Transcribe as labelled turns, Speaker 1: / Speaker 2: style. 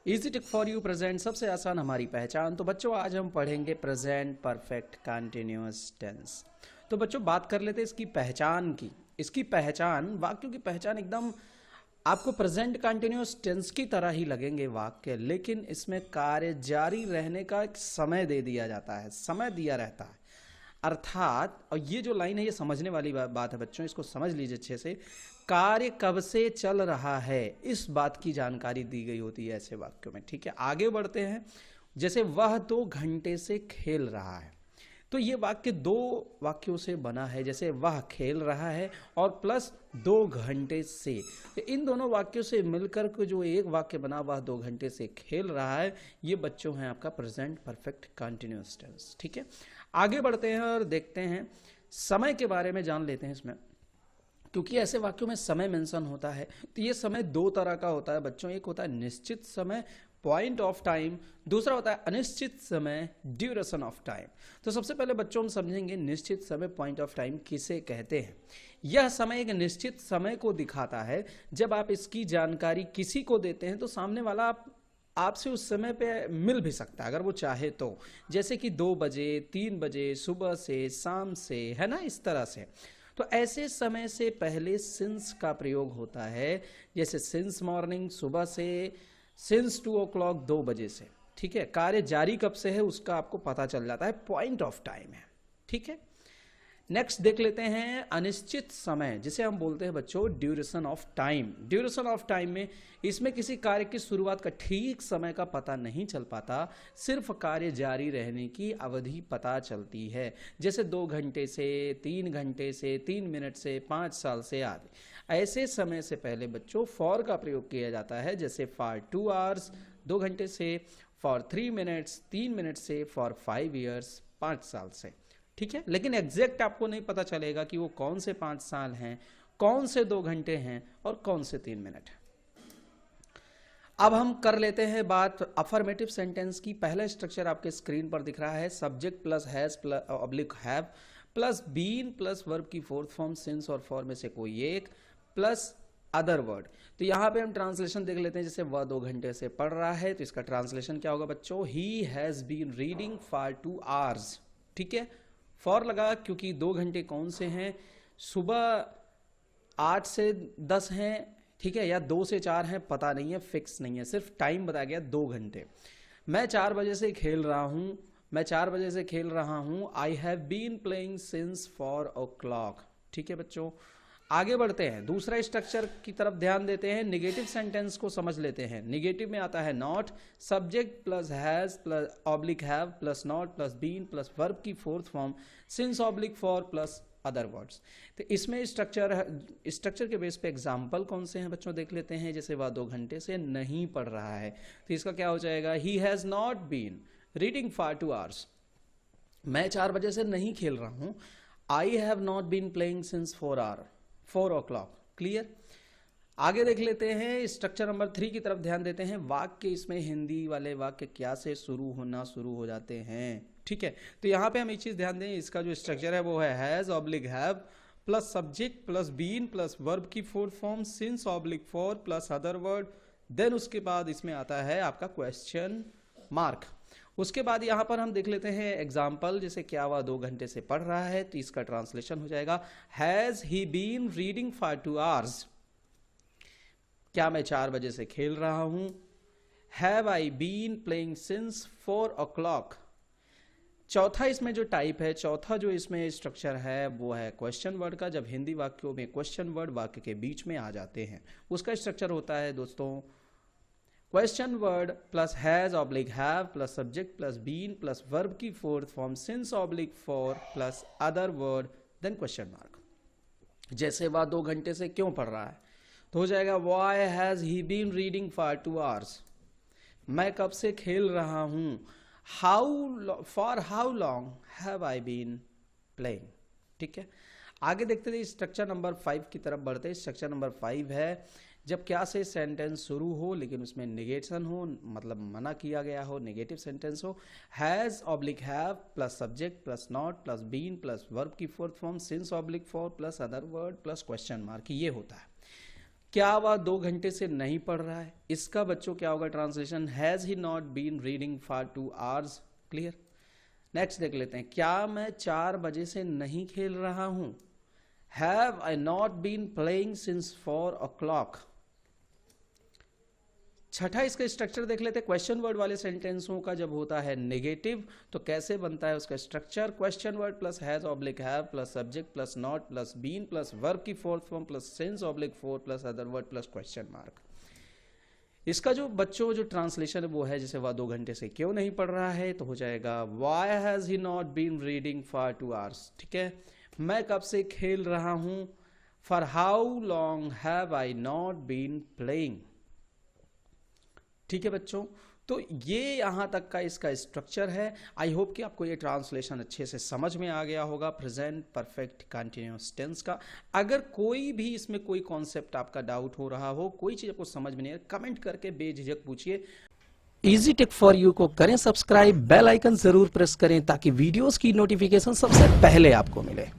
Speaker 1: Easy tick for you present, सबसे आसान हमारी पहचान। तो बच्चों आज हम पढ़ेंगे प्रेजेंट परफेक्ट कंटिन्यूअस टेंस। तो बच्चों बात कर लेते हैं इसकी पहचान की। इसकी पहचान, वाक्यों की पहचान एकदम आपको प्रेजेंट कंटिन्यूअस टेंस की तरह ही लगेंगे वाक्य, लेकिन इसमें कार्य जारी रहने का एक समय दे दिया जाता है, समय दिया रहता है। अर्थात, और ये जो लाइन है ये समझने वाली बात है बच्चों, इसको समझ लीजिए अच्छे से। कार्य कब से चल रहा है इस बात की जानकारी दी गई होती है ऐसे वाक्यों में। ठीक है, आगे बढ़ते हैं। जैसे वह 2 घंटे से खेल रहा है, तो ये वाक्य 2 वाक्यों से बना है। जैसे वह खेल रहा है और प्लस 2 घंटे से, तो इन दोनों वाक्यों से मिलकर के जो एक वाक्य बना, वह 2 घंटे से खेल रहा है, ये बच्चों हैं आपका प्रेजेंट परफेक्ट कंटिन्यूअस टेंस। ठीक है, आगे बढ़ते हैं और देखते हैं समय के बारे में, जान लेते हैं इसमें। क्योंकि ऐसे वाक्यों में समय मेंशन होता है, तो ये समय 2 तरह का होता है बच्चों। एक होता है निश्चित समय, पॉइंट ऑफ टाइम। दूसरा होता है अनिश्चित समय, ड्यूरेशन ऑफ टाइम। तो सबसे पहले बच्चों हम समझेंगे निश्चित समय, पॉइंट ऑफ टाइम किसे कहते हैं। यह समय एक निश्चित समय को दिखाता है। जब आप इसकी जानकारी किसी को देते हैं तो सामने वाला आपसे उस समय पे मिल भी सकता है अगर वो चाहे तो। जैसे कि 2 बजे, 3 बजे, सुबह से, शाम से, है ना, इस तरह से। तो ऐसे समय से पहले सिंस का प्रयोग होता है। जैसे सिंस मॉर्निंग, सुबह से, सिंस 2 o'clock, 2 बजे से। ठीक है, कार्य जारी कब से है उसका आपको पता चल जाता है, पॉइंट ऑफ टाइम है। ठीक है, नेक्स्ट देख लेते हैं अनिश्चित समय, जिसे हम बोलते हैं बच्चों duration of time. Duration of time में इसमें किसी कार्य की शुरुआत का ठीक समय का पता नहीं चल पाता, सिर्फ कार्य जारी रहने की अवधि पता चलती है। जैसे 2 घंटे से, 3 घंटे से, 3 मिनट से, 5 साल से आदि। ऐसे समय से पहले बच्चों फॉर का प्रयोग किया जाता है। जैसे फॉर 2 आवर्स, 2 घंटे से, फॉर 3 मिनट्स, 3 मिनट से, फॉर 5 ईयर्स, 5 साल से। ठीक है, लेकिन एग्जैक्ट आपको नहीं पता चलेगा कि वो कौन से 5 साल हैं, कौन से 2 घंटे हैं और कौन से 3 मिनट हैं। अब हम कर लेते हैं बात अफर्मेटिव सेंटेंस की। पहला स्ट्रक्चर आपके स्क्रीन पर दिख रहा है, subject plus has plus oblique have plus been plus verb की फोर्थ फॉर्म सिंस और फॉर में से कोई एक प्लस अदर वर्ड। तो यहां पे हम ट्रांसलेशन देख लेते हैं। जैसे वह 2 घंटे से पढ़ रहा है, तो इसका ट्रांसलेशन क्या होगा बच्चों, he has been reading for 2 hours. ठीक है, फॉर लगा क्योंकि 2 घंटे कौन से हैं, सुबह 8 से 10 हैं, ठीक है, या 2 से 4 हैं, पता नहीं है, फिक्स नहीं है, सिर्फ टाइम बताया गया 2 घंटे। मैं 4 बजे से खेल रहा हूं, मैं 4 बजे से खेल रहा हूं। I have been playing since 4 o'clock। ठीक है बच्चों, आगे बढ़ते हैं, दूसरा स्ट्रक्चर की तरफ ध्यान देते हैं। निगेटिव सेंटेंस को समझ लेते हैं। निगेटिव में आता है not, subject plus has plus oblique have plus not plus been plus verb की fourth form since oblique for plus other words. तो इसमें स्ट्रक्चर के बेस पे एग्जाम्पल कौन से हैं बच्चों देख लेते हैं। जैसे वह 2 घंटे से नहीं पढ़ रहा है, तो इसका क्या हो जाएगा, he has not been reading for 2 hours। मैं 4 बजे से नहीं खेल रहा हूं, I have not been playing since 4 o'clock। Clear, आगे देख लेते हैं स्ट्रक्चर नंबर 3 की तरफ ध्यान देते हैं। वाक्य, इसमें हिंदी वाले वाक्य क्या से शुरू हो जाते हैं। ठीक है, तो यहां पे हम एक चीज ध्यान दें, इसका जो स्ट्रक्चर है वो है has oblique have plus subject plus been plus verb की fourth form since oblique for plus other word, then उसके बाद इसमें आता है आपका क्वेश्चन मार्क। उसके बाद यहां पर हम देख लेते हैं एग्जाम्पल। जैसे क्या वह 2 घंटे से पढ़ रहा है, तो इसका ट्रांसलेशन हो जाएगा has he been reading for 2 hours। क्या मैं 4 बजे से खेल रहा हूं। Have I been playing since 4 o'clock। चौथा इसमें जो टाइप है, चौथा जो इसमें स्ट्रक्चर है वो है क्वेश्चन वर्ड का। जब हिंदी वाक्यों में क्वेश्चन वर्ड वाक्य के बीच में आ जाते हैं, उसका स्ट्रक्चर होता है दोस्तों question word plus has oblique have plus subject plus been plus verb की fourth form since oblique for plus other word, then question mark. जैसे वह 2 घंटे से क्यों पढ़ रहा है, तो हो जाएगा why has he been reading for 2 hours। मैं कब से खेल रहा हूं, for how long have I been playing. ठीक है, आगे देखते थे स्ट्रक्चर नंबर 5 की तरफ बढ़ते। स्ट्रक्चर नंबर 5 है जब क्या से सेंटेंस शुरू हो लेकिन उसमें निगेशन हो, मतलब मना किया गया हो, नेगेटिव सेंटेंस हो। Has oblique have plus subject plus not plus been plus verb की fourth form since oblique for plus other word plus question mark, ये होता है। क्या वह 2 घंटे से नहीं पढ़ रहा है? इसका बच्चों क्या होगा translation? Has he not been reading for 2 hours? Clear. Next देख लेते हैं, क्या मैं 4 बजे से नहीं खेल रहा हूं? Have I not been playing since 4 o'clock? छठा इसका स्ट्रक्चर देख लेते हैं। क्वेश्चन वर्ड वाले सेंटेंसों का जब होता है नेगेटिव तो कैसे बनता है उसका structure? Question word plus has oblique have plus subject plus not plus been plus verb की fourth form plus since oblique for plus other word plus question mark. इसका जो बच्चों जो ट्रांसलेशन है वो है, जैसे वह 2 घंटे से क्यों नहीं पढ़ रहा है, तो हो जाएगा why has he not been reading for 2 hours। ठीक है। मैं कब से खेल रहा हूं? For how long have I not been playing. ठीक है बच्चों, तो ये यहां तक का इसका स्ट्रक्चर है। आई होप कि आपको ये ट्रांसलेशन अच्छे से समझ में आ गया होगा प्रेजेंट परफेक्ट कंटिन्यूअस टेंस का। अगर कोई भी इसमें कोई कॉन्सेप्ट आपका डाउट हो रहा हो, कोई चीज आपको समझ में नहीं है, कमेंट करके बेझिझक पूछिए। इजी टेक फॉर यू को करें सब्सक्राइब, बेल आइकन जरूर प्रेस करें ताकि वीडियोस की नोटिफिकेशन सबसे पहले आपको मिले।